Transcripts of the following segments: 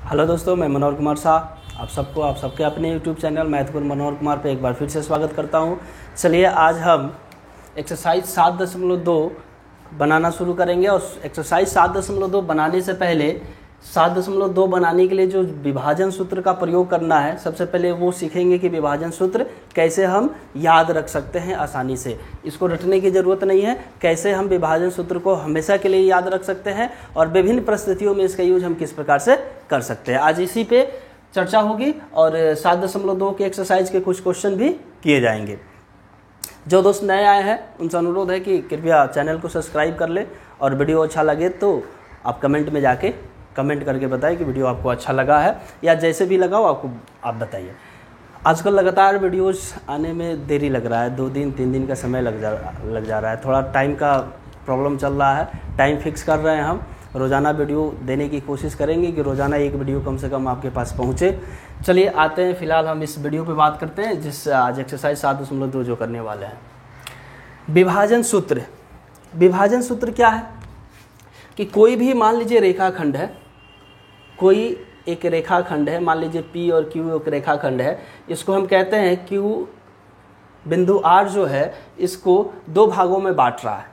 Hello दोस्तों, मैं मनोहर कुमार शाह आप सबके अपने यूट्यूब चैनल मैथगुरु मनोहर कुमार पे एक बार फिर से स्वागत करता हूँ। चलिए आज हम एक्सरसाइज 7.2 बनाना शुरू करेंगे। और एक्सरसाइज 7.2 बनाने से पहले 7.2 बनाने के लिए जो विभाजन सूत्र का प्रयोग करना है, सबसे पहले वो सीखेंगे कि विभाजन सूत्र कैसे हम याद रख सकते हैं आसानी से। इसको रटने की ज़रूरत नहीं है, कैसे हम विभाजन सूत्र को हमेशा के लिए याद रख सकते हैं और विभिन्न परिस्थितियों में इसका यूज हम किस प्रकार से कर सकते हैं। आज इसी पे चर्चा होगी और 7.2 के एक्सरसाइज के कुछ क्वेश्चन भी किए जाएंगे। जो दोस्त नए आए हैं उनसे अनुरोध है कि कृपया चैनल को सब्सक्राइब कर ले और वीडियो अच्छा लगे तो आप कमेंट में जाके कमेंट करके बताएं कि वीडियो आपको अच्छा लगा है या जैसे भी लगा हो आप बताइए। आजकल लगातार वीडियोस आने में देरी लग रहा है, 2 दिन 3 दिन का समय लग जा रहा है। थोड़ा टाइम का प्रॉब्लम चल रहा है, टाइम फिक्स कर रहे हैं हम। रोज़ाना वीडियो देने की कोशिश करेंगे कि रोज़ाना एक वीडियो कम से कम आपके पास पहुँचे। चलिए आते हैं, फ़िलहाल हम इस वीडियो पे बात करते हैं जिस आज एक्सरसाइज 7.2 जो करने वाले हैं। विभाजन सूत्र। विभाजन सूत्र क्या है कि कोई भी मान लीजिए रेखाखंड है, कोई एक रेखाखंड है, मान लीजिए P और Q एक रेखाखंड है। इसको हम कहते हैं Q बिंदु R जो है इसको 2 भागों में बांट रहा है,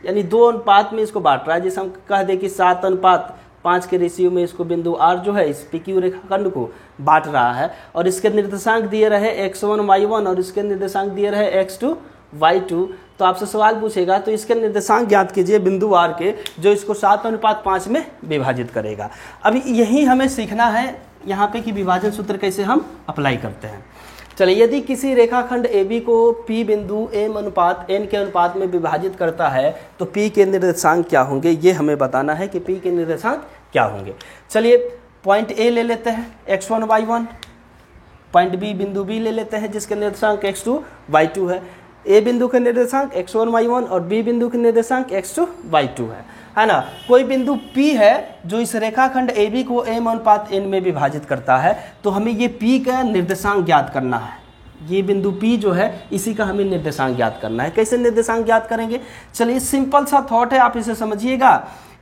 यानी 2 अनुपात में इसको बांट रहा है। जैसे हम कह दें कि 7:5 के रेशियो में इसको बिंदु R जो है इस PQ रेखाखंड को बांट रहा है। और इसके निर्देशांक दिए रहे x1 y1 और इसके निर्देशांक दिए रहे x2 y2। तो आपसे सवाल पूछेगा तो इसके निर्देशांक ज्ञात कीजिए बिंदु R के, जो इसको 7:5 में विभाजित करेगा। अभी यही हमें सीखना है यहाँ पे कि विभाजन सूत्र कैसे हम अप्लाई करते हैं। चलिए, यदि किसी रेखाखंड AB को P बिंदु m/n के अनुपात में विभाजित करता है तो P के निर्देशांक क्या होंगे, ये हमें बताना है कि P के निर्देशांक क्या होंगे। चलिए पॉइंट A ले लेते हैं x1 y1, पॉइंट B बिंदु B ले लेते हैं जिसके निर्देशांक x2 y2 है। A बिंदु के निर्देशांक x1 y1 और B बिंदु के निर्देशांक x2 y2 है ना। कोई बिंदु P है जो इस रेखाखंड AB को m/n में विभाजित करता है, तो हमें ये P का निर्देशांक ज्ञात करना है। ये बिंदु P जो है इसी का हमें निर्देशांक ज्ञात करना है। कैसे निर्देशांक ज्ञात करेंगे? चलिए सिंपल सा थॉट है, आप इसे समझिएगा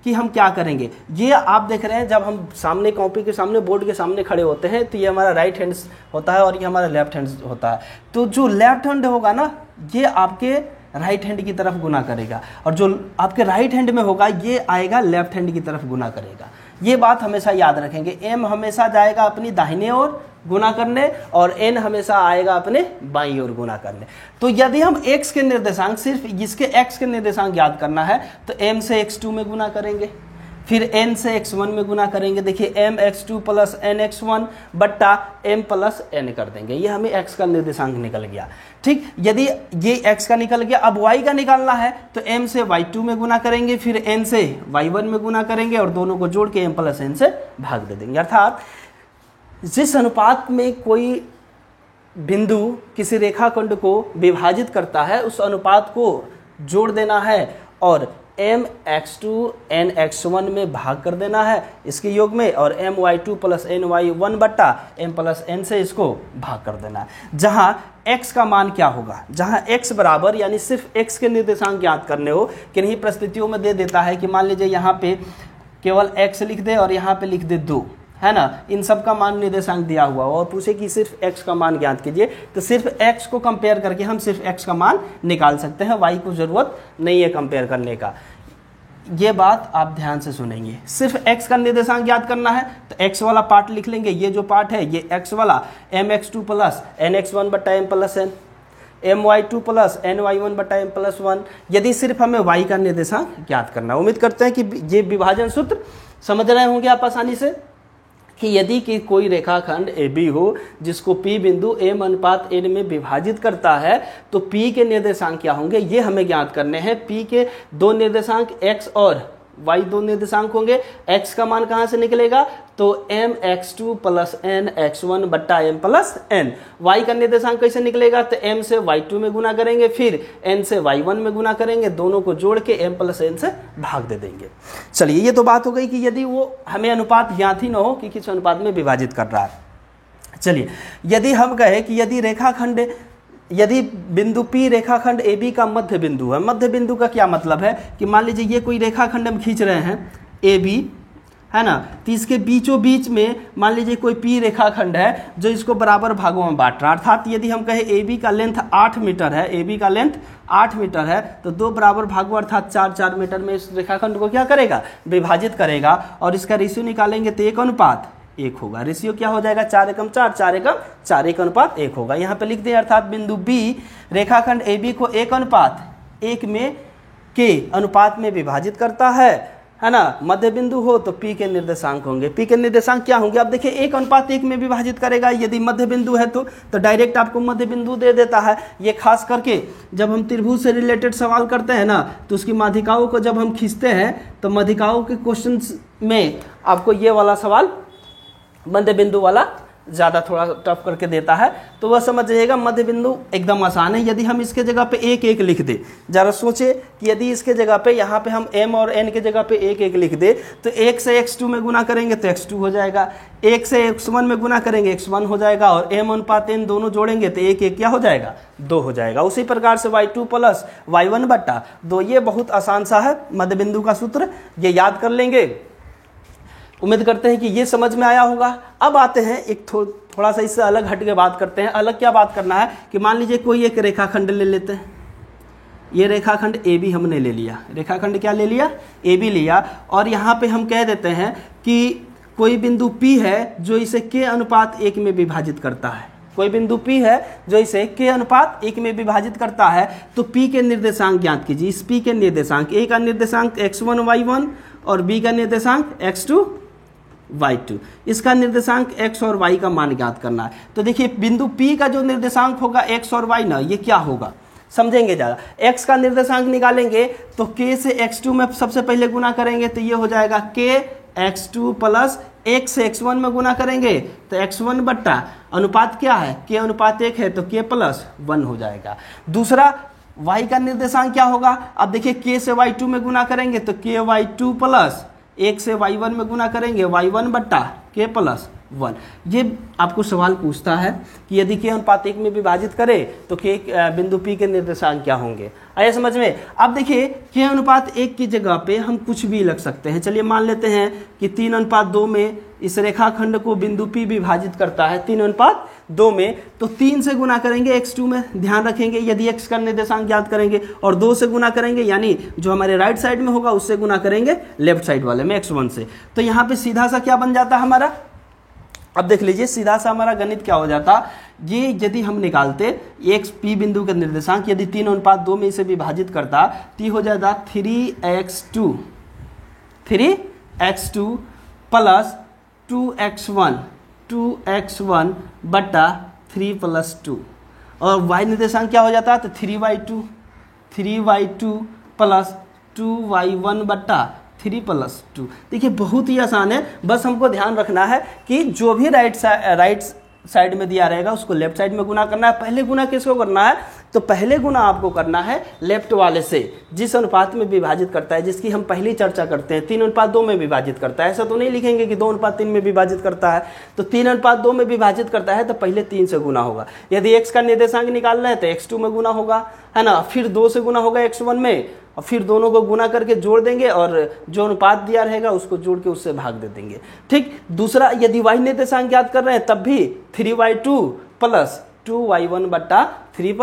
कि हम क्या करेंगे। ये आप देख रहे हैं, जब हम सामने कॉपी के सामने बोर्ड के सामने खड़े होते हैं तो ये हमारा राइट हैंड होता है और ये हमारा लेफ्ट हैंड होता है। तो जो लेफ्ट हैंड होगा ना, ये आपके राइट हैंड की तरफ गुना करेगा और जो आपके राइट हैंड में होगा ये आएगा लेफ्ट हैंड की तरफ गुना करेगा। ये बात हमेशा याद रखेंगे। m हमेशा जाएगा अपनी दाहिने ओर गुना करने और n हमेशा आएगा अपने बाईं ओर गुना करने। तो यदि हम x के निर्देशांक, सिर्फ इसके x के निर्देशांक याद करना है तो m से x2 में गुना करेंगे, फिर n से x1 में गुना करेंगे। देखिए mx2 प्लस nx1 बट्टा m प्लस n कर देंगे। ये हमें x का निर्देशांक निकल गया। ठीक, यदि ये x का निकल गया, अब y का निकालना है तो m से y2 में गुना करेंगे, फिर n से y1 में गुना करेंगे और दोनों को जोड़ के m प्लस n से भाग दे देंगे। अर्थात जिस अनुपात में कोई बिंदु किसी रेखाखंड को विभाजित करता है उस अनुपात को जोड़ देना है और mx2 nx1 में भाग कर देना है इसके योग में, और my2 प्लस ny1 बट्टा m प्लस n से इसको भाग कर देना है। जहां x का मान क्या होगा, जहां x बराबर, यानी सिर्फ x के निर्देशांक ज्ञात करने हो, किन्हीं परिस्थितियों में दे देता है कि मान लीजिए यहाँ पे केवल x लिख दे और यहाँ पे लिख दे 2, है ना। इन सब का मान निर्देशांक दिया हुआ और पूछे कि सिर्फ x का मान ज्ञात कीजिए, तो सिर्फ x को कंपेयर करके हम सिर्फ x का मान निकाल सकते हैं, y को जरूरत नहीं है कंपेयर करने का। ये बात आप ध्यान से सुनेंगे। सिर्फ x का निर्देशांक ज्ञात करना है तो x वाला पार्ट लिख लेंगे। ये जो पार्ट है ये x वाला mx2 प्लस nx1 बट्टा m plus n, my2 plus ny1 बट्टा m प्लस 1। यदि सिर्फ हमें y का निर्देशांक ज्ञात करना। उम्मीद करते हैं कि ये विभाजन सूत्र समझ रहे होंगे आप आसानी से, कि यदि कि कोई रेखाखंड AB हो जिसको P बिंदु m/n में विभाजित करता है तो P के निर्देशांक क्या होंगे ये हमें ज्ञात करने हैं। P के 2 निर्देशांक x और y 2 निर्देशांक होंगे। x का मान कहाँ से निकलेगा, तो mx2 प्लस nx1 बट्टा m प्लस n। y का निर्देशांक कैसे निकलेगा, तो m से y2 में गुना करेंगे, फिर n से y1 में गुना करेंगे, दोनों को जोड़ के m प्लस n से भाग दे देंगे। चलिए, ये तो बात हो गई कि यदि वो हमें अनुपात ज्ञात ही न हो कि किस अनुपात में विभाजित कर रहा है। चलिए, यदि हम कहें कि यदि बिंदु P रेखाखंड AB का मध्य बिंदु है। मध्य बिंदु का क्या मतलब है कि मान लीजिए ये कोई रेखाखंड हम खींच रहे हैं AB, है ना। तो इसके बीचों बीच में मान लीजिए कोई पी रेखाखंड है जो इसको बराबर भागों में बांट रहा है, अर्थात यदि हम कहें ए बी का लेंथ 8 मीटर है, ए बी का लेंथ 8 मीटर है, तो 2 बराबर भागों अर्थात 4 मीटर में इस रेखाखंड को क्या करेगा, विभाजित करेगा। और इसका रेशियो निकालेंगे तो 1:1 होगा। रेशियो क्या हो जाएगा, 4 एकम 4, 4 एकम 4, 1:1 होगा। यहाँ पे लिख दें अर्थात बिंदु बी रेखाखंड ए बी को 1:1 में के अनुपात में विभाजित करता है ना। मध्य बिंदु हो तो पी के निर्देशांक होंगे। पी के निर्देशांक क्या होंगे, अब देखिए 1:1 में विभाजित करेगा। यदि मध्य बिंदु है तो डायरेक्ट आपको मध्य बिंदु दे देता है। ये खास करके जब हम त्रिभुज से रिलेटेड सवाल करते हैं ना, तो उसकी माध्यिकाओं को जब हम खींचते हैं तो माध्यिकाओं के क्वेश्चन में आपको ये वाला सवाल मध्य बिंदु वाला ज़्यादा थोड़ा टफ करके देता है, तो वह समझ जाइएगा मध्य बिंदु एकदम आसान है। यदि हम इसके जगह पे 1:1 लिख दे, जरा सोचे कि यदि इसके जगह पे यहाँ पे हम m और n के जगह पे 1:1 लिख दे तो 1 से x2 में गुना करेंगे तो x2 हो जाएगा, 1 से x1 में गुना करेंगे x1 हो जाएगा, और m/n दोनों जोड़ेंगे तो 1:1 क्या हो जाएगा, 2 हो जाएगा। उसी प्रकार से y2 + y1/2, ये बहुत आसान सा है मध्य बिंदु का सूत्र, ये याद कर लेंगे। उम्मीद करते हैं कि ये समझ में आया होगा। अब आते हैं एक थोड़ा सा इससे अलग हट के बात करते हैं। अलग क्या बात करना है कि मान लीजिए कोई एक रेखाखंड ले लेते हैं। ये रेखाखंड ए बी हमने ले लिया, रेखाखंड क्या ले लिया, ए बी लिया, और यहाँ पे हम कह देते हैं कि कोई बिंदु P है जो इसे k/1 में विभाजित करता है। कोई बिंदु P है जो इसे k/1 में विभाजित करता है, तो P के निर्देशांक ज्ञात कीजिए। इस P के निर्देशांक, A का निर्देशांक x1 y1 और B का निर्देशांक x2 y2, इसका निर्देशांक x और y का मान ज्ञात करना है। तो देखिए बिंदु P का जो निर्देशांक होगा x और y ना, ये क्या होगा समझेंगे ज़्यादा। x का निर्देशांक निकालेंगे तो k से x2 में सबसे पहले गुना करेंगे तो ये हो जाएगा k x2 + 1 से x1 में गुना करेंगे तो x1/ अनुपात क्या है, k/1 है तो k+1 हो जाएगा। दूसरा y का निर्देशांक क्या होगा, अब देखिए k से y2 में गुना करेंगे तो ky2 + 1 से y1 में गुना करेंगे y1/k+1। ये आपको सवाल पूछता है कि यदि k/1 में विभाजित करे तो k बिंदु P के निर्देशांक क्या होंगे। आइए समझ में। अब देखिए k/1 की जगह पे हम कुछ भी लग सकते हैं। चलिए मान लेते हैं कि 3:2 में इस रेखाखंड को बिंदु P विभाजित करता है 3:2 में, तो 3 से गुना करेंगे x2 में, ध्यान रखेंगे यदि x का निर्देशांक ज्ञात करेंगे, और 2 से गुना करेंगे यानी जो हमारे राइट साइड में होगा उससे गुना करेंगे लेफ्ट साइड वाले में x1 से। तो यहाँ पे सीधा सा क्या बन जाता हमारा, अब देख लीजिए सीधा सा हमारा गणित क्या हो जाता, ये यदि हम निकालते एक P बिंदु का निर्देशांक यदि 3:2 में इसे विभाजित करता तो हो जाता 3x2 + 2x1 बटा 3 + 2, और y निर्देशांक क्या हो जाता तो 3y2 + 2y1 बटा 3 + 2। देखिए बहुत ही आसान है, बस हमको ध्यान रखना है कि जो भी राइट साइड में दिया रहेगा उसको लेफ्ट साइड में गुना करना है। पहले गुना किसको करना है, तो पहले गुना आपको करना है लेफ्ट वाले से जिस अनुपात में विभाजित करता है, जिसकी हम पहली चर्चा करते हैं 3:2 में विभाजित करता है। ऐसा तो नहीं लिखेंगे कि 2:3 में विभाजित करता है, तो 3:2 में विभाजित करता है तो पहले 3 से गुना होगा। यदि x का निर्देशांक निकालना है तो x2 में गुना होगा, है ना, फिर 2 से गुना होगा x1 में, और फिर दोनों को गुना करके जोड़ देंगे और जो अनुपात दिया रहेगा उसको जोड़ के उससे भाग दे देंगे। ठीक। दूसरा यदि y निर्देशांक ज्ञात कर रहे हैं तब भी 3y2 + 2y1 बटा 3 +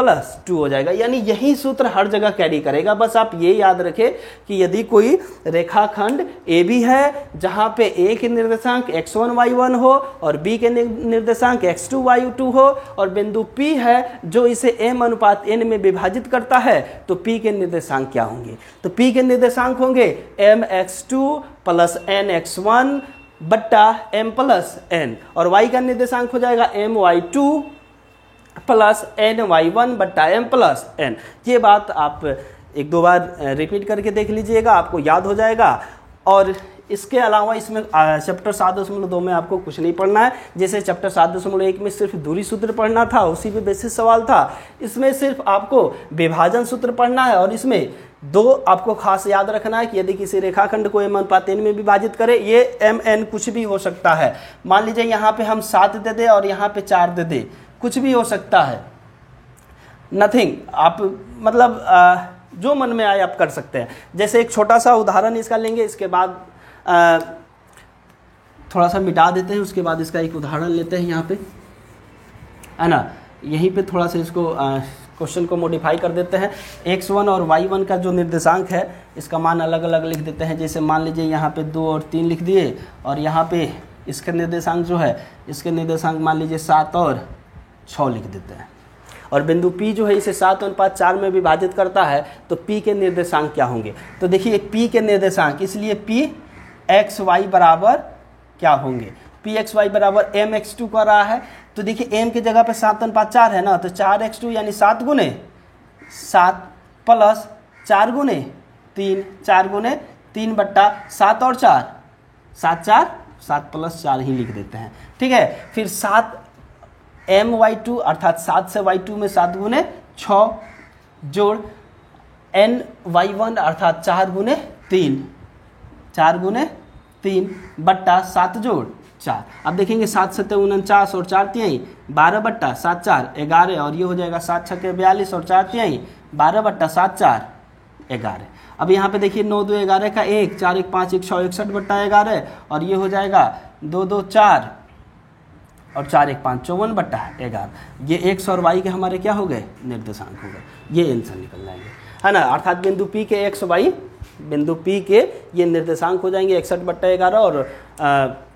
2 हो जाएगा। यानी यही सूत्र हर जगह कैरी करेगा। बस आप ये याद रखें कि यदि कोई रेखाखंड ए बी है जहाँ पे a के निर्देशांक x1 y1 हो और b के निर्देशांक x2 y2 हो, और बिंदु P है जो इसे m/n में विभाजित करता है, तो p के निर्देशांक क्या होंगे, तो p के निर्देशांक होंगे mx2 + nx1 बट्टा m + n, और y का निर्देशांक हो जाएगा my2 + ny1 बट्टा m + n। ये बात आप 1-2 बार रिपीट करके देख लीजिएगा, आपको याद हो जाएगा। और इसके अलावा इसमें चैप्टर 7.2 में आपको कुछ नहीं पढ़ना है। जैसे चैप्टर 7.1 में सिर्फ दूरी सूत्र पढ़ना था, उसी पे बेसिस सवाल था, इसमें सिर्फ आपको विभाजन सूत्र पढ़ना है। और इसमें 2 आपको खास याद रखना है कि यदि किसी रेखाखंड को m/n में विभाजित करे, ये mn कुछ भी हो सकता है। मान लीजिए यहाँ पे हम 7 दे दें और यहाँ पे 4 दे दें, कुछ भी हो सकता है, नथिंग। आप मतलब जो मन में आए आप कर सकते हैं। जैसे एक छोटा सा उदाहरण इसका लेंगे, इसके बाद थोड़ा सा मिटा देते हैं, उसके बाद इसका एक उदाहरण लेते हैं यहाँ पे, है ना। यहीं पे थोड़ा सा इसको क्वेश्चन को मॉडिफाई कर देते हैं। x1 और y1 का जो निर्देशांक है इसका मान अलग अलग लिख देते हैं। जैसे मान लीजिए यहाँ पे 2 और 3 लिख दिए, और यहाँ पे इसके निर्देशांक जो है, इसके निर्देशांक मान लीजिए 7 और 6 लिख देते हैं। और बिंदु P जो है इसे 7:4 में विभाजित करता है, तो P के निर्देशांक क्या होंगे? तो देखिए P के निर्देशांक, इसलिए P x y बराबर क्या होंगे? P x y बराबर mx2 कर रहा है, तो देखिए m की जगह पे 7:4 है ना, तो 4x2 यानी 7 गुने 7 प्लस 4 गुने 3, 4 गुने 3 बट्टा 7 और 4, 7 प्लस 4 ही लिख देते हैं, ठीक है। फिर 7 my2 अर्थात 7 से y2 में 7 गुने 6 जोड़ n y1 अर्थात 4 गुने 3 बट्टा 7 जोड़ 4। अब देखेंगे 7 7 49 और 4 तिहाई 12 बट्टा 7 4 11, और ये हो जाएगा 7 6 42 और 4 तिहाई 12 बट्टा 7 4 11। अब यहाँ पे देखिए 9 2 11 का 1, 4 1 5 1 6 61 बट्टा 11, और ये हो जाएगा 2 2 4 और 4 1 5 54 बट्टा 11। ये x और y के हमारे क्या हो गए? निर्देशांक हो गए। ये आंसर निकल जाएंगे, है ना। अर्थात बिंदु P के x y, बिंदु P के ये निर्देशांक हो जाएंगे 61 बट्टा 11 और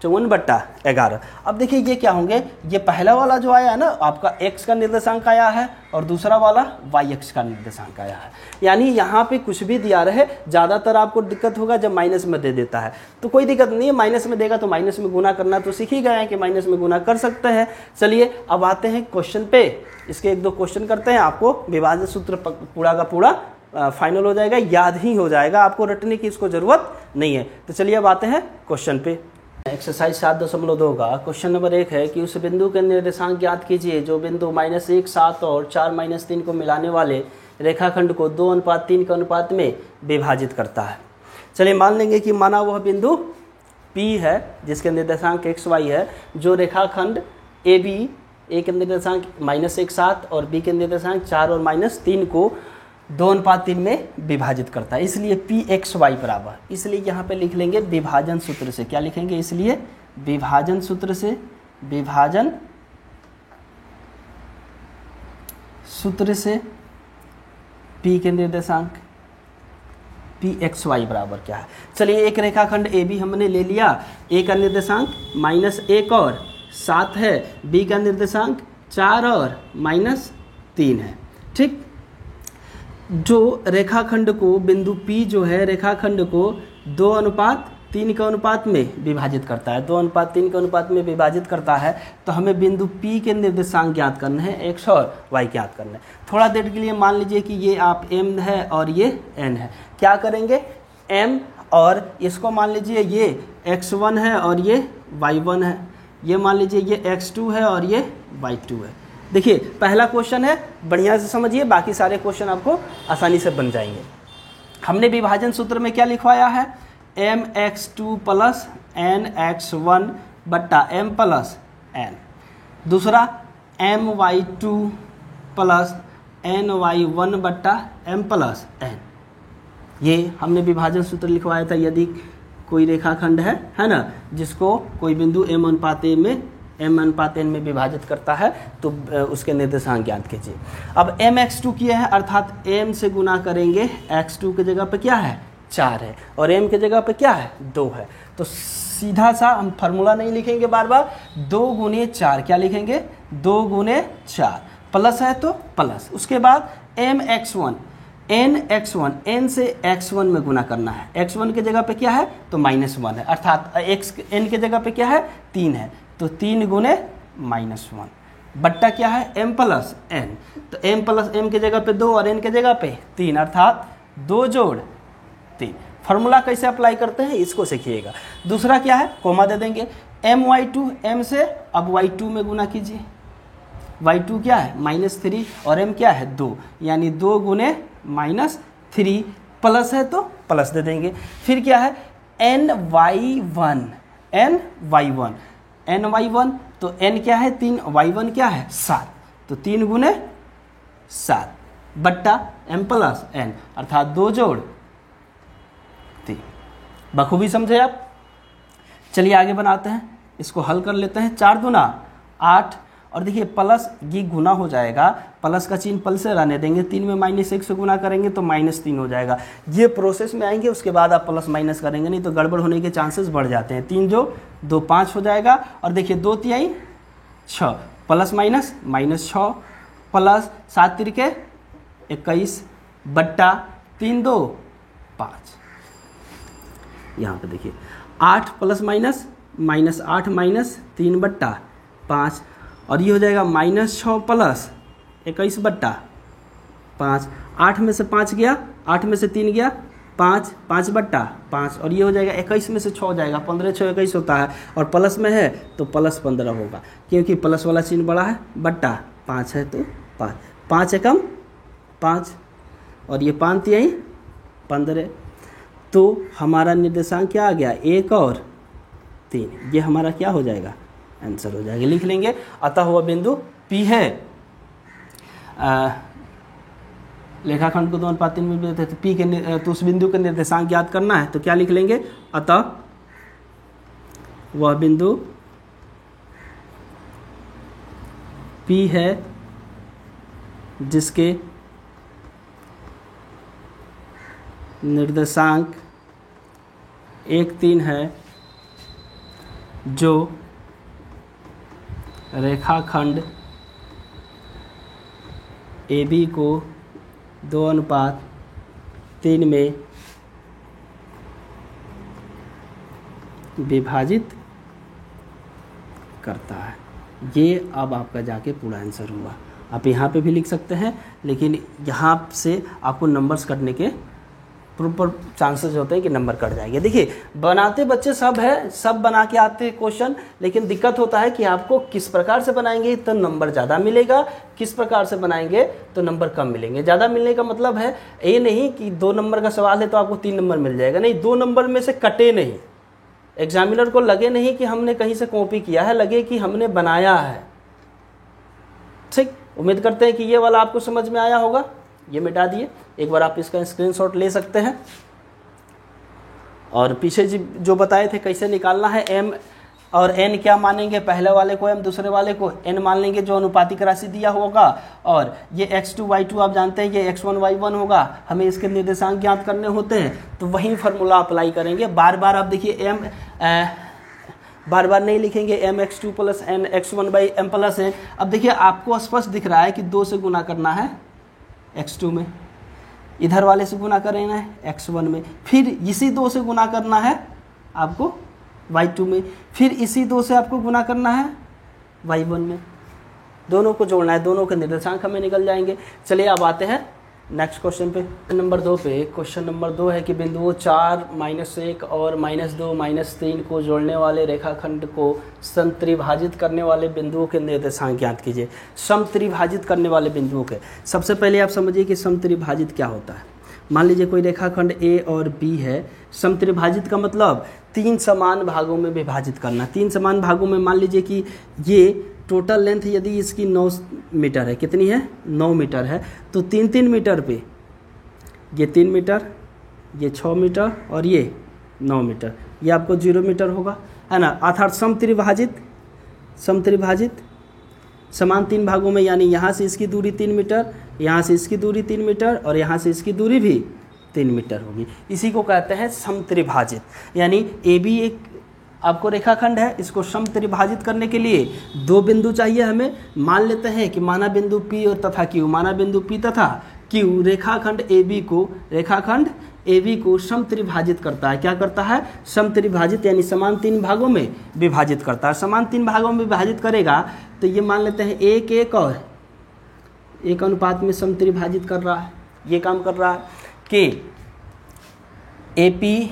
54 बट्टा 11। अब देखिए ये क्या होंगे? ये पहला वाला जो आया है ना आपका x का निर्देशांक आया है, और दूसरा वाला yx का निर्देशांक आया है। यानी यहाँ पे कुछ भी दिया रहे, ज़्यादातर आपको दिक्कत होगा जब माइनस में दे देता है, तो कोई दिक्कत नहीं है। माइनस में देगा तो माइनस में गुना करना तो सीख ही गए हैं कि माइनस में गुना कर सकते हैं। चलिए अब आते हैं क्वेश्चन पे, इसके 1 2 क्वेश्चन करते हैं। आपको विभाजन सूत्र पूरा का पूरा फाइनल हो जाएगा, याद ही हो जाएगा, आपको रटने की इसको जरूरत नहीं है। तो चलिए अब आते हैं क्वेश्चन पे। एक्सरसाइज 7.2 का क्वेश्चन नंबर 1 है कि उस बिंदु के निर्देशांक ज्ञात कीजिए जो बिंदु -1 7 और 4 3 को मिलाने वाले रेखाखंड को 2:3 के अनुपात में विभाजित करता है। चलिए मान लेंगे कि माना वह बिंदु P है जिसके निर्देशांक x y है, जो रेखाखंड AB, A के निर्देशांक -1 7 और B के निर्देशांक 4 और -3 को 2:3 में विभाजित करता है। इसलिए Px y बराबर, इसलिए यहाँ पे लिख लेंगे विभाजन सूत्र से। क्या लिखेंगे? इसलिए विभाजन सूत्र से, विभाजन सूत्र से P के निर्देशांक Px y बराबर क्या है? चलिए एक रेखाखंड AB हमने ले लिया, A का निर्देशांक -1 और 7 है, B का निर्देशांक 4 और -3 है, ठीक। जो रेखाखंड को बिंदु P जो है रेखाखंड को 2:3 के अनुपात में विभाजित करता है, 2:3 के अनुपात में विभाजित करता है, तो हमें बिंदु P के निर्देशांक ज्ञात करने हैं, x और y ज्ञात करना है। थोड़ा देर के लिए मान लीजिए कि ये आप m है और ये n है। क्या करेंगे? m और इसको मान लीजिए ये x1 है और ये y1 है, ये मान लीजिए ये x2 है और ये y2 है। देखिए पहला क्वेश्चन है, बढ़िया से समझिए, बाकी सारे क्वेश्चन आपको आसानी से बन जाएंगे। हमने विभाजन सूत्र में क्या लिखवाया है? mx2 प्लस nx1 बट्टा m प्लस n। दूसरा my2 प्लस ny1 बट्टा m प्लस n। ये हमने विभाजन सूत्र लिखवाया था यदि कोई रेखाखंड है ना, जिसको कोई बिंदु m/n में विभाजित करता है, तो उसके निर्देशांक ज्ञात कीजिए। अब mx2 किया है, अर्थात m से गुना करेंगे, x2 के जगह पे क्या है? 4 है, और m के जगह पे क्या है? 2 है। तो सीधा सा हम फार्मूला नहीं लिखेंगे बार बार, 2 गुने 4 क्या लिखेंगे? 2 गुने 4, प्लस है तो प्लस, उसके बाद mx1 n से x1 में गुना करना है, x1 के जगह पे क्या है? तो -1 है, अर्थात n के जगह पे क्या है? 3 है, तो 3 गुने -1 बट्टा क्या है? m plus n। तो m प्लस m के जगह पे 2 और n के जगह पे 3, अर्थात 2 जोड़ 3। फार्मूला कैसे अप्लाई करते हैं इसको सीखिएगा। दूसरा क्या है? कोमा दे देंगे, my2 m से अब y2 में गुना कीजिए, y2 क्या है? -3 और m क्या है? 2, यानी 2 गुने -3, प्लस है तो प्लस दे देंगे। फिर क्या है? ny1 तो n क्या है? 3, y1 क्या है? 7, तो 3 गुने 7 बट्टा m प्लस n, अर्थात 2 जोड़ 3। बखूबी समझे आप? चलिए आगे बनाते हैं, इसको हल कर लेते हैं। 4 दूना 8 और देखिए प्लस ये गुना हो जाएगा, प्लस का चिन्ह पल से रहने देंगे, 3 में -1 से गुना करेंगे तो -3 हो जाएगा। ये प्रोसेस में आएंगे, उसके बाद आप प्लस माइनस करेंगे, नहीं तो गड़बड़ होने के चांसेस बढ़ जाते हैं। 3 जो 2 5 हो जाएगा और देखिए 2 तिहाई 6 प्लस माइनस -6 प्लस 7 तिरके 21 बट्टा 3 2 5। यहाँ पे देखिए 8 प्लस माइनस -8 माइनस 3 बट्टा 5 और ये हो जाएगा -6 प्लस 21 बट्टा 5। 8 में से 5 गया, 8 में से 3 गया 5, 5 बट्टा 5 और ये हो जाएगा 21 में से 6 हो जाएगा, 15 6 21 होता है और प्लस में है तो प्लस 15 होगा, क्योंकि प्लस वाला चिन्ह बड़ा है, बट्टा 5 है तो 5, 5 एकम 5 और ये 5 तिहाई 15। तो हमारा निर्देशांक क्या आ गया, 1 और 3, ये हमारा क्या हो जाएगा, आंसर हो जाएगा। लिख लेंगे, अतः हुआ बिंदु P है। लेखाखंड को 2:3 में देते थे, P के तो उस बिंदु का निर्देशांक ज्ञात करना है तो क्या लिख लेंगे, अतः वह बिंदु P है जिसके निर्देशांक 1 3 है, जो रेखाखंड AB को 2:3 में विभाजित करता है। ये अब आपका जाके पूरा आंसर हुआ। आप यहाँ पे भी लिख सकते हैं, लेकिन यहाँ से आपको नंबर्स कटने के प्रॉपर चांसेस होते हैं कि नंबर कट जाएंगे। देखिए बनाते बच्चे सब है, सब बना के आते हैं क्वेश्चन, लेकिन दिक्कत होता है कि आपको किस प्रकार से बनाएंगे तो नंबर ज़्यादा मिलेगा, किस प्रकार से बनाएंगे तो नंबर कम मिलेंगे। ज़्यादा मिलने का मतलब है ये नहीं कि 2 नंबर का सवाल है तो आपको 3 नंबर मिल जाएगा, नहीं, 2 नंबर में से कटे नहीं, एग्जामिनर को लगे नहीं कि हमने कहीं से कॉपी किया है, लगे कि हमने बनाया है। ठीक, उम्मीद करते हैं कि ये वाला आपको समझ में आया होगा। ये मिटा दिए, एक बार आप इसका स्क्रीनशॉट ले सकते हैं। और पीछे जो बताए थे कैसे निकालना है, m और n क्या मानेंगे, पहले वाले को m, दूसरे वाले को n मान लेंगे जो अनुपातिक राशि दिया होगा, और ये x2 y2 आप जानते हैं ये x1 y1 होगा, हमें इसके निर्देशांक ज्ञात करने होते हैं तो वही फार्मूला अप्लाई करेंगे। बार बार आप देखिए बार बार नहीं लिखेंगे mx2 plus n x1 by m plus n। अब देखिए आपको स्पष्ट दिख रहा है कि 2 से गुना करना है x2 में, इधर वाले से गुना करना है x1 में, फिर इसी 2 से गुना करना है आपको y2 में, फिर इसी 2 से आपको गुना करना है y1 में। दोनों को जोड़ना है, दोनों के निर्देशांक हमें निकल जाएंगे। चलिए अब आते हैं नेक्स्ट क्वेश्चन पे, नंबर 2 पे। क्वेश्चन नंबर 2 है कि बिंदुओं 4 -1 और -2 -3 को जोड़ने वाले रेखाखंड को समत्रिभाजित करने वाले बिंदुओं के निर्देशांक ज्ञात कीजिए। समत्रिभाजित करने वाले बिंदुओं के, सबसे पहले आप समझिए कि समत्रिभाजित क्या होता है। मान लीजिए कोई रेखाखंड A और B है, समत्रिभाजित का मतलब 3 समान भागों में विभाजित करना। 3 समान भागों में मान लीजिए कि ये टोटल लेंथ यदि इसकी 9 मीटर है, कितनी है 9 मीटर है, तो 3-3 मीटर पे ये 3 मीटर, ये 6 मीटर और ये 9 मीटर, ये आपको 0 मीटर होगा, है ना। अर्थात समत्रिभाजित समान 3 भागों में, यानी यहाँ से इसकी दूरी 3 मीटर, यहाँ से इसकी दूरी 3 मीटर और यहाँ से इसकी दूरी भी 3 मीटर होगी। इसी को कहते हैं समत्रिभाजित। यानी AB एक आपको रेखाखंड है, इसको समत्रिभाजित करने के लिए 2 बिंदु चाहिए हमें। मान लेते हैं कि माना बिंदु P और तथा Q, माना बिंदु P तथा Q रेखाखंड AB को समत्रिभाजित करता है। क्या करता है, समत्रिभाजित, यानी समान 3 भागों में विभाजित करता है। समान 3 भागों में विभाजित करेगा तो ये मान लेते हैं 1-1 और 1 अनुपात में समत्रिभाजित कर रहा है। ये काम कर रहा है कि AP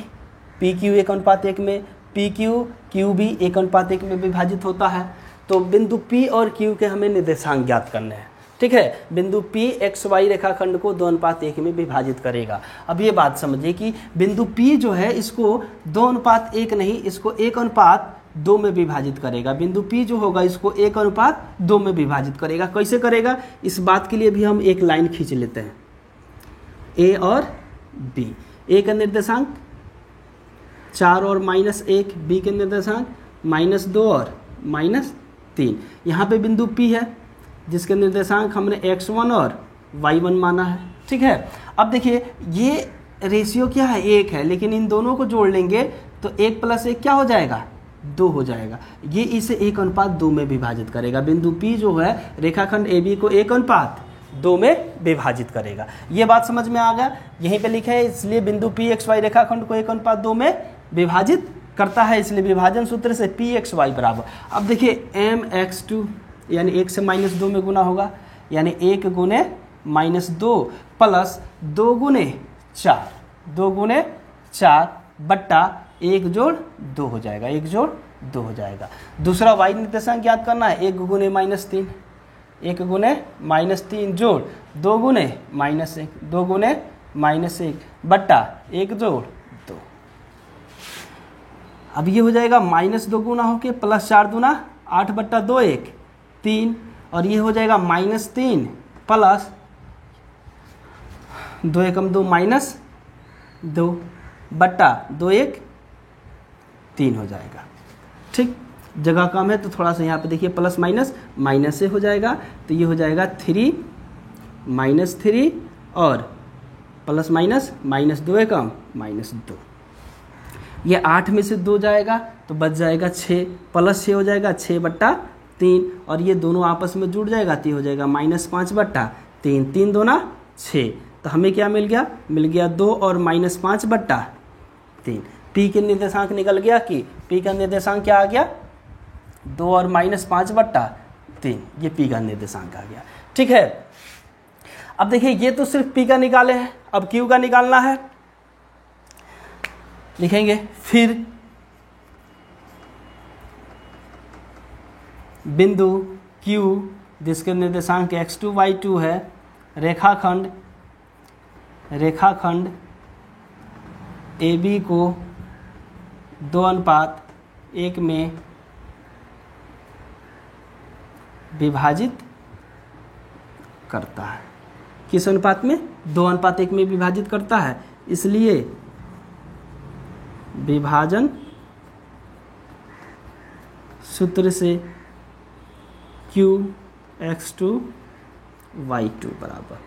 PQ 1:1 में, PQ QB 1:1 में विभाजित होता है। तो बिंदु P और Q के हमें निर्देशांक ज्ञात करने हैं। ठीक है, बिंदु P XY रेखाखंड को 2:1 में विभाजित करेगा। अब ये बात समझिए कि बिंदु P जो है इसको 2:1 नहीं, इसको 1:2 में विभाजित करेगा। बिंदु P जो होगा इसको 1:2 में विभाजित करेगा। कैसे करेगा, इस बात के लिए भी हम एक लाइन खींच लेते हैं, A और B। A का निर्देशांक 4 और -1, बी के निर्देशांक -2 और -3। यहाँ पे बिंदु P है जिसके निर्देशांक हमने x1 और y1 माना है, ठीक है। अब देखिए ये रेशियो क्या है, 1 है, लेकिन इन दोनों को जोड़ लेंगे तो 1 + 1 क्या हो जाएगा, 2 हो जाएगा। ये इसे 1:2 में विभाजित करेगा। बिंदु P जो है रेखाखंड AB को 1:2 में विभाजित करेगा। ये बात समझ में आ गया, यहीं पे लिखा है, इसलिए बिंदु PXY रेखाखंड को 1:2 में विभाजित करता है, इसलिए विभाजन सूत्र से PXY बराबर। अब देखिए mx2 यानी 1 से -2 में गुना होगा, यानी 1 × -2 प्लस 2 × 4, 2 × 4 बट्टा 1 + 2 हो जाएगा, 1 + 2 हो जाएगा। दूसरा y निर्देशांक ज्ञात करना है, 1 × -3, 1 × -3 जोड़ 2 × -1, 2 × -1 बट्टा 1 + 2। अब ये हो जाएगा -2 गुना होके +4 दूना 8 बट्टा 2 1 3, और ये हो जाएगा -3 प्लस 2 एकम 2 -2 बट्टा 2 1 3 हो जाएगा, ठीक। जगह कम है तो थोड़ा सा यहाँ पे देखिए प्लस माइनस से हो जाएगा, तो ये हो जाएगा 3 -3 और प्लस -2 एकम -2। ये 8 में से 2 जाएगा तो बच जाएगा 6, +6 हो जाएगा 6 बट्टा 3, और ये दोनों आपस में जुड़ जाएगा तो ये हो जाएगा -5 बट्टा 3, 3 दूना 6। तो हमें क्या मिल गया, मिल गया 2 और -5 बट्टा 3। P के निर्देशांक निकल गया कि P का निर्देशांक क्या आ गया, 2 और -5 बट्टा 3, ये P का निर्देशांक आ गया, ठीक है। अब देखिए ये तो सिर्फ P का निकाले हैं, अब Q का निकालना है, लिखेंगे फिर बिंदु Q जिसके निर्देशांक x2 y2 है, रेखाखंड AB को 2:1 में विभाजित करता है। किस अनुपात में, 2:1 में विभाजित करता है, इसलिए विभाजन सूत्र से Q x2 y2 बराबर।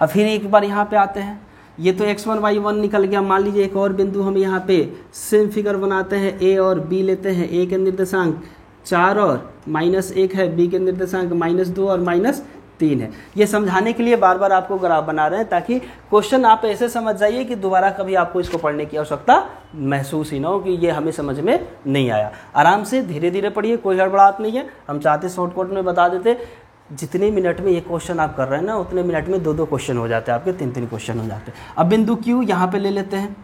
अब फिर एक बार यहाँ पे आते हैं, ये तो x1 y1 निकल गया। मान लीजिए एक और बिंदु हम यहाँ पे सेम फिगर बनाते हैं, A और B लेते हैं। A के निर्देशांक 4 और -1 है, B के निर्देशांक -2 और -3 है। ये समझाने के लिए बार बार आपको ग्राफ बना रहे हैं ताकि क्वेश्चन आप ऐसे समझ जाइए कि दोबारा कभी आपको इसको पढ़ने की आवश्यकता महसूस ही ना हो कि ये हमें समझ में नहीं आया। आराम से धीरे धीरे पढ़िए, कोई गड़बड़ाहट नहीं है। हम चाहते शॉर्टकट में बता देते, जितने मिनट में ये क्वेश्चन आप कर रहे हैं ना, उतने मिनट में 2-2 क्वेश्चन हो जाते हैं आपके, 3-3 क्वेश्चन हो जाते हैं। अब बिंदु Q यहाँ पे ले लेते हैं।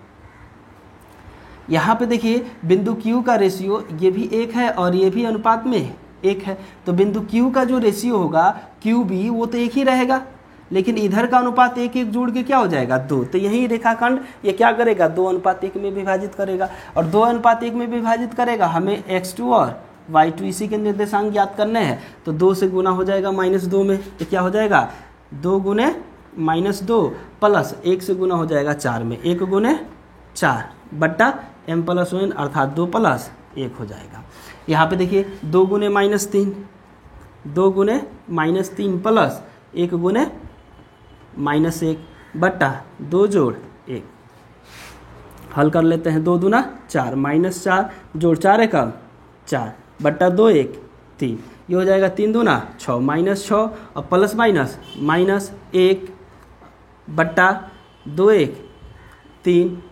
यहाँ पे देखिए बिंदु Q का रेशियो ये भी 1 है और ये भी अनुपात में 1 है, तो बिंदु Q का जो रेशियो होगा QB वो तो 1 ही रहेगा, लेकिन इधर का अनुपात 1-1 जोड़ के क्या हो जाएगा, 2। तो यही रेखाखंड ये क्या करेगा, 2:1 में विभाजित करेगा, और 2:1 में विभाजित करेगा। हमें x2 और y2 इसी के निर्देशांक ज्ञात करने हैं, तो 2 से गुना हो जाएगा -2 में, तो क्या हो जाएगा 2 × -2 प्लस 1 से गुना हो जाएगा 4 में, 1 × 4 बट्टा m+1 अर्थात 2 + 1 हो जाएगा। यहाँ पे देखिए 2 × -3, 2 × -3 प्लस 1 × -1 बट्टा 2 + 1। हल कर लेते हैं, 2 दूना 4, -4 जोड़ 4 एकम 4 बट्टा 2 1 3, ये हो जाएगा 3 दूना 6, -6 और प्लस -1 बट्टा 2 1 3।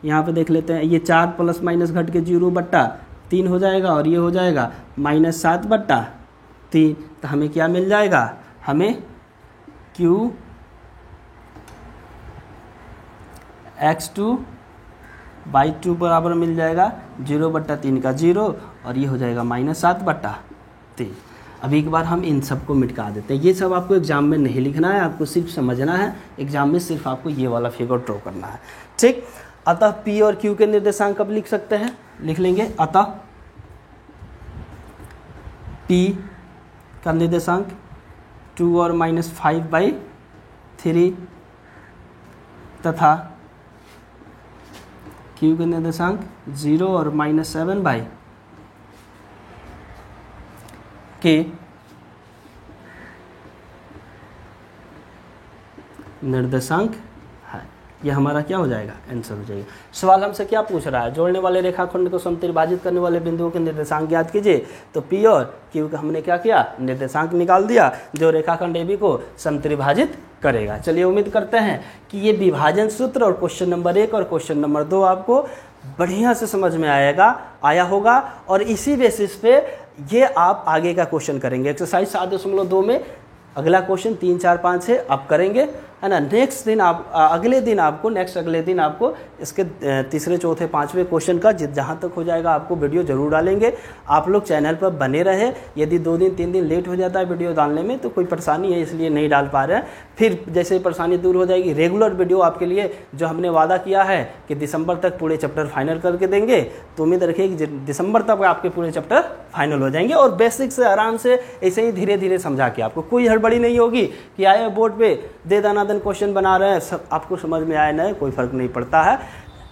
यहाँ पे देख लेते हैं, ये 4 प्लस माइनस घट के 0 बट्टा 3 हो जाएगा, और ये हो जाएगा -7 बट्टा 3। तो हमें क्या मिल जाएगा, हमें Q x2 y2 बराबर मिल जाएगा 0/3 का 0, और ये हो जाएगा -7 बट्टा 3। अब एक बार हम इन सब को मिटा देते हैं। ये सब आपको एग्जाम में नहीं लिखना है, आपको सिर्फ समझना है। एग्जाम में सिर्फ आपको ये वाला फिगर ड्रॉ करना है, ठीक। अतः P और Q के निर्देशांक कब लिख सकते हैं, लिख लेंगे। अतः P का निर्देशांक 2 और -5/3 तथा Q क्यू के निर्देशांक 0 और -7 के निर्देशांक है। यह हमारा क्या हो जाएगा, आंसर हो जाएगा। सवाल हमसे क्या पूछ रहा है, जोड़ने वाले रेखाखंड को समत्रिभाजित करने वाले बिंदुओं के निर्देशांक ज्ञात कीजिए। तो पी और क्यू का हमने क्या किया, निर्देशांक निकाल दिया जो रेखाखंड ए बी को समत्रिभाजित करेगा। चलिए उम्मीद करते हैं कि ये विभाजन सूत्र और क्वेश्चन नंबर 1 और क्वेश्चन नंबर 2 आपको बढ़िया से समझ में आया होगा और इसी बेसिस पे ये आप आगे का क्वेश्चन करेंगे। एक्सरसाइज 7.2 में अगला क्वेश्चन 3, 4, 5 है आप करेंगे, है ना। अगले दिन आपको इसके तीसरे, चौथे, पांचवें क्वेश्चन का जहाँ तक हो जाएगा आपको वीडियो जरूर डालेंगे। आप लोग चैनल पर बने रहे। यदि 2 दिन 3 दिन लेट हो जाता है वीडियो डालने में तो कोई परेशानी है, इसलिए नहीं डाल पा रहे हैं। फिर जैसे परेशानी दूर हो जाएगी, रेगुलर वीडियो आपके लिए जो हमने वादा किया है कि दिसंबर तक पूरे चैप्टर फाइनल करके देंगे, तो उम्मीद रखिए कि दिसंबर तक आपके पूरे चैप्टर फाइनल हो जाएंगे और बेसिक से आराम से ऐसे ही धीरे धीरे समझा के आपको, कोई हड़बड़ी नहीं होगी कि आए बोर्ड पे दे दाना क्वेश्चन बना रहे हैं, सब आपको समझ में आए ना, कोई फर्क नहीं पड़ता है।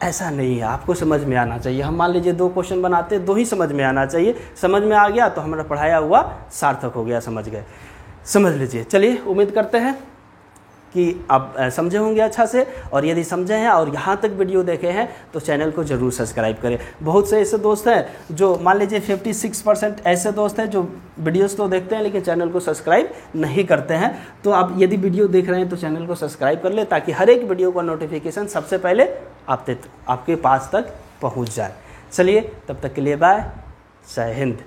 ऐसा नहीं है, आपको समझ में आना चाहिए। हम मान लीजिए 2 क्वेश्चन बनाते हैं, 2 ही समझ में आना चाहिए। समझ में आ गया तो हमारा पढ़ाया हुआ सार्थक हो गया, समझ गए, समझ लीजिए। चलिए उम्मीद करते हैं कि आप समझे होंगे अच्छा से, और यदि समझे हैं और यहाँ तक वीडियो देखे हैं तो चैनल को ज़रूर सब्सक्राइब करें। बहुत से ऐसे दोस्त हैं जो मान लीजिए 56% ऐसे दोस्त हैं जो वीडियोस तो देखते हैं लेकिन चैनल को सब्सक्राइब नहीं करते हैं। तो आप यदि वीडियो देख रहे हैं तो चैनल को सब्सक्राइब कर ले ताकि हर एक वीडियो का नोटिफिकेशन सबसे पहले आपके पास तक पहुँच जाए। चलिए तब तक के लिए बाय, जय हिंद।